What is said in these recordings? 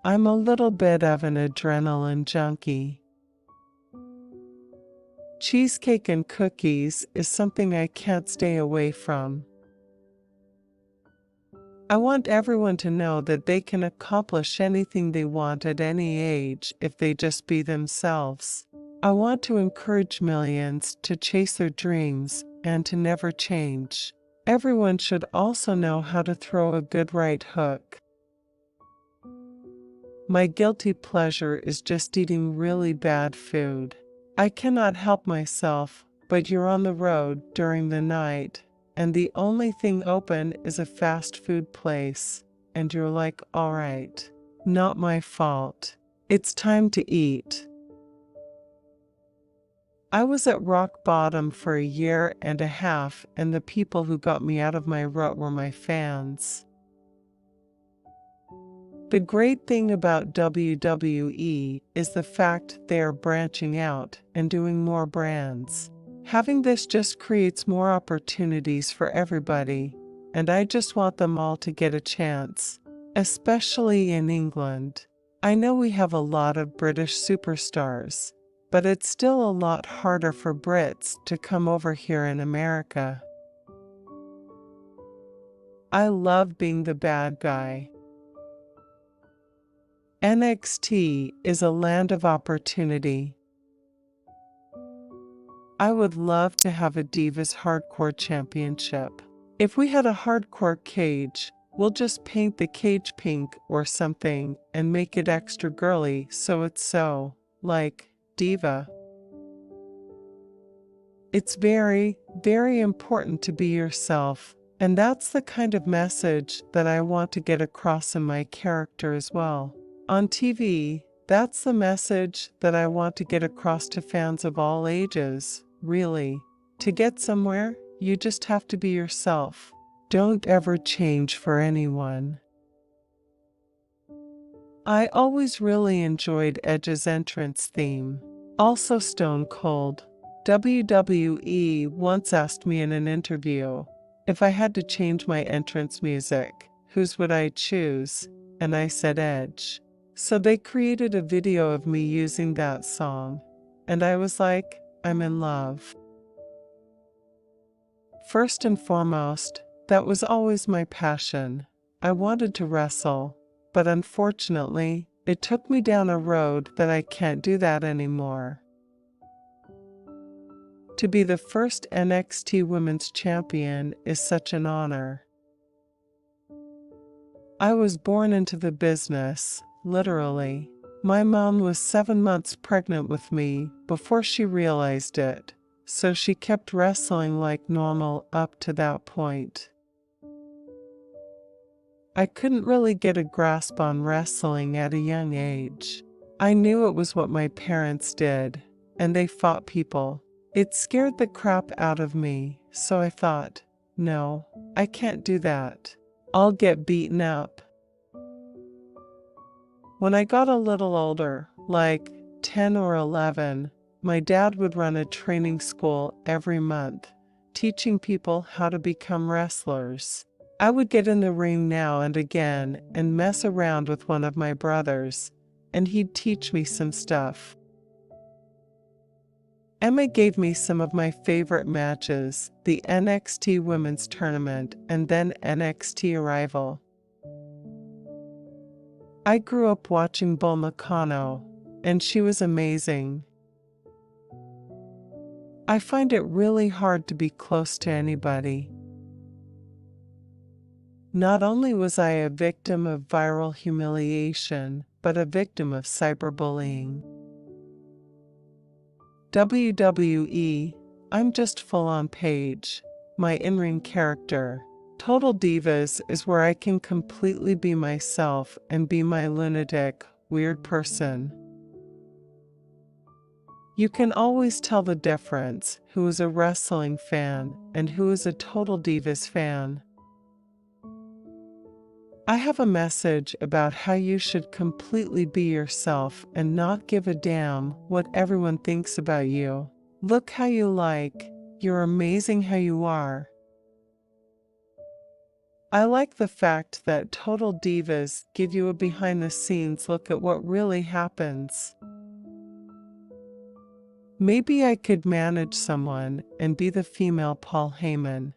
I'm a little bit of an adrenaline junkie. Cheesecake and cookies is something I can't stay away from. I want everyone to know that they can accomplish anything they want at any age if they just be themselves. I want to encourage millions to chase their dreams and to never change. Everyone should also know how to throw a good right hook. My guilty pleasure is just eating really bad food. I cannot help myself, but you're on the road during the night, and the only thing open is a fast food place, and you're like, all right, not my fault. It's time to eat. I was at rock bottom for a year and a half, and the people who got me out of my rut were my fans. The great thing about WWE is the fact they are branching out and doing more brands. Having this just creates more opportunities for everybody, and I just want them all to get a chance, especially in England. I know we have a lot of British superstars, but it's still a lot harder for Brits to come over here in America. I love being the bad guy. NXT is a land of opportunity. I would love to have a Divas Hardcore Championship. If we had a hardcore cage, we'll just paint the cage pink or something and make it extra girly so it's so, like, diva. It's very, very important to be yourself, and that's the kind of message that I want to get across in my character as well. On TV, that's the message that I want to get across to fans of all ages, really. To get somewhere, you just have to be yourself. Don't ever change for anyone. I always really enjoyed Edge's entrance theme. Also Stone Cold. WWE once asked me in an interview, if I had to change my entrance music, whose would I choose? And I said Edge. So they created a video of me using that song, and I was like, I'm in love. First and foremost, that was always my passion. I wanted to wrestle, but unfortunately, it took me down a road that I can't do that anymore. To be the first NXT Women's Champion is such an honor. I was born into the business. Literally. My mom was 7 months pregnant with me before she realized it, so she kept wrestling like normal up to that point. I couldn't really get a grasp on wrestling at a young age. I knew it was what my parents did, and they fought people. It scared the crap out of me, so I thought, no, I can't do that. I'll get beaten up. When I got a little older, like 10 or 11, my dad would run a training school every month, teaching people how to become wrestlers. I would get in the ring now and again and mess around with one of my brothers, and he'd teach me some stuff. Emma gave me some of my favorite matches, the NXT Women's Tournament and then NXT Arrival. I grew up watching Bull Nakano, and she was amazing. I find it really hard to be close to anybody. Not only was I a victim of viral humiliation, but a victim of cyberbullying. WWE, I'm just full on Paige, my in-ring character. Total Divas is where I can completely be myself and be my lunatic, weird person. You can always tell the difference who is a wrestling fan and who is a Total Divas fan. I have a message about how you should completely be yourself and not give a damn what everyone thinks about you. Look how you like. You're amazing how you are. I like the fact that Total Divas give you a behind-the-scenes look at what really happens. Maybe I could manage someone and be the female Paul Heyman.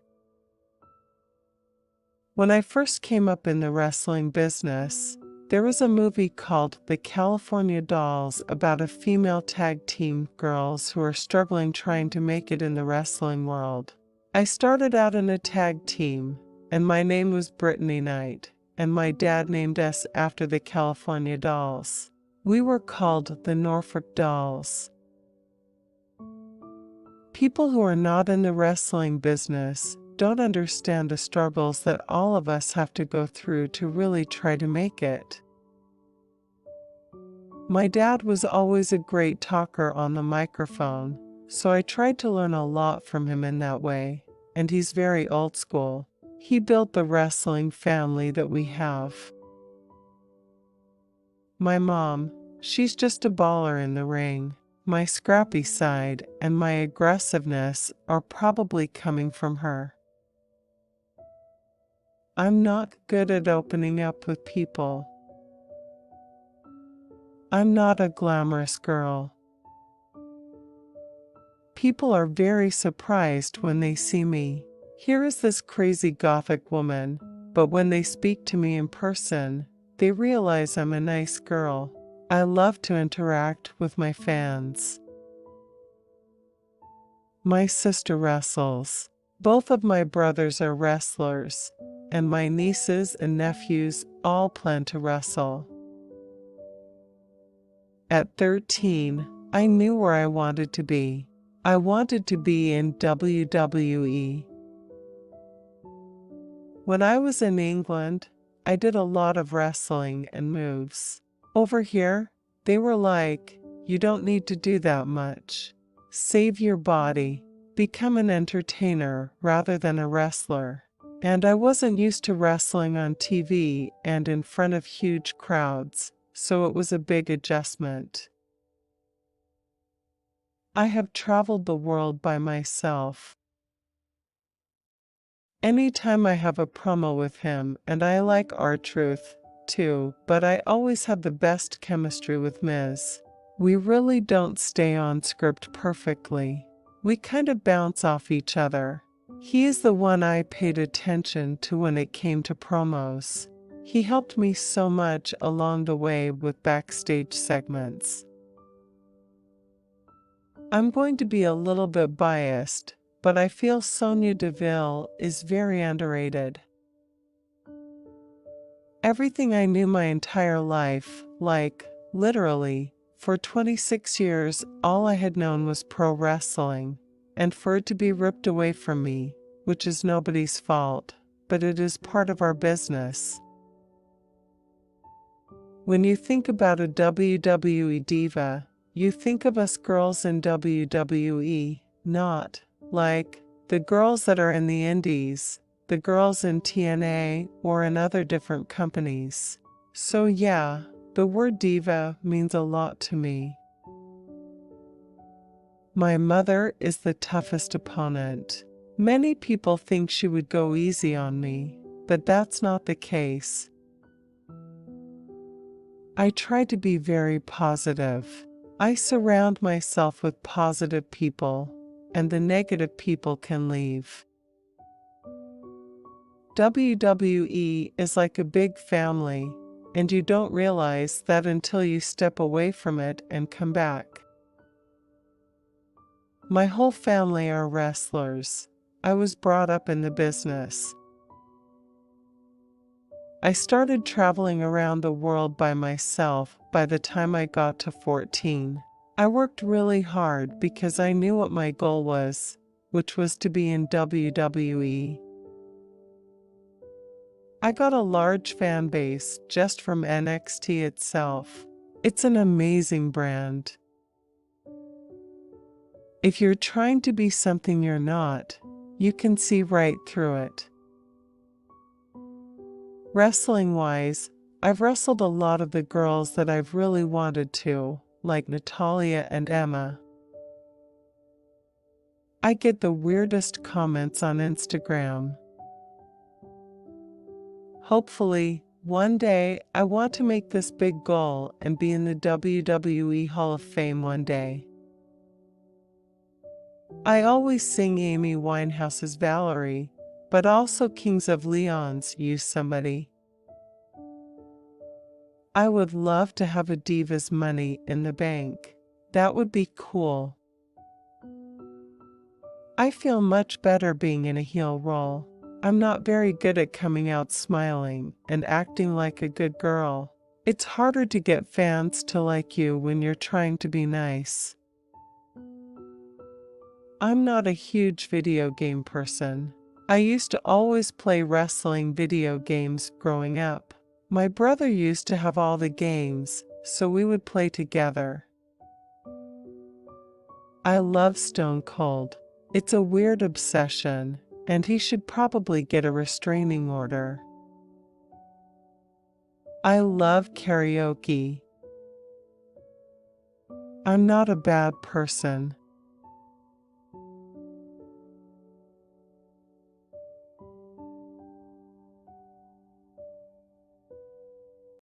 When I first came up in the wrestling business, there was a movie called The California Dolls about a female tag team girls who are struggling trying to make it in the wrestling world. I started out in a tag team, and my name was Britani Knight, and my dad named us after the California Dolls. We were called the Norfolk Dolls. People who are not in the wrestling business don't understand the struggles that all of us have to go through to really try to make it. My dad was always a great talker on the microphone, so I tried to learn a lot from him in that way, and he's very old school. He built the wrestling family that we have. My mom, she's just a baller in the ring. My scrappy side and my aggressiveness are probably coming from her. I'm not good at opening up with people. I'm not a glamorous girl. People are very surprised when they see me. Here is this crazy gothic woman, but when they speak to me in person, they realize I'm a nice girl. I love to interact with my fans. My sister wrestles. Both of my brothers are wrestlers, and my nieces and nephews all plan to wrestle. At 13, I knew where I wanted to be. I wanted to be in WWE. When I was in England, I did a lot of wrestling and moves. Over here, they were like, you don't need to do that much. Save your body. Become an entertainer rather than a wrestler. And I wasn't used to wrestling on TV and in front of huge crowds, so it was a big adjustment. I have traveled the world by myself. Anytime I have a promo with him, and I like R-Truth too, but I always have the best chemistry with Miz. We really don't stay on script perfectly. We kind of bounce off each other. He is the one I paid attention to when it came to promos. He helped me so much along the way with backstage segments. I'm going to be a little bit biased, but I feel Sonya Deville is very underrated. Everything I knew my entire life, like, literally, for 26 years, all I had known was pro wrestling, and for it to be ripped away from me, which is nobody's fault, but it is part of our business. When you think about a WWE diva, you think of us girls in WWE, not, like, the girls that are in the indies, the girls in TNA, or in other different companies. So yeah, the word diva means a lot to me. My mother is the toughest opponent. Many people think she would go easy on me, but that's not the case. I try to be very positive. I surround myself with positive people, and the negative people can leave. WWE is like a big family, and you don't realize that until you step away from it and come back. My whole family are wrestlers. I was brought up in the business. I started traveling around the world by myself by the time I got to 14. I worked really hard because I knew what my goal was, which was to be in WWE. I got a large fan base just from NXT itself. It's an amazing brand. If you're trying to be something you're not, you can see right through it. Wrestling-wise, I've wrestled a lot of the girls that I've really wanted to, like Natalya and Emma. I get the weirdest comments on Instagram. Hopefully, one day I want to make this big goal and be in the WWE Hall of Fame one day. I always sing Amy Winehouse's Valerie, but also Kings of Leon's Use Somebody. I would love to have a Divas Money in the Bank. That would be cool. I feel much better being in a heel role. I'm not very good at coming out smiling and acting like a good girl. It's harder to get fans to like you when you're trying to be nice. I'm not a huge video game person. I used to always play wrestling video games growing up. My brother used to have all the games, so we would play together. I love Stone Cold. It's a weird obsession, and he should probably get a restraining order. I love karaoke. I'm not a bad person.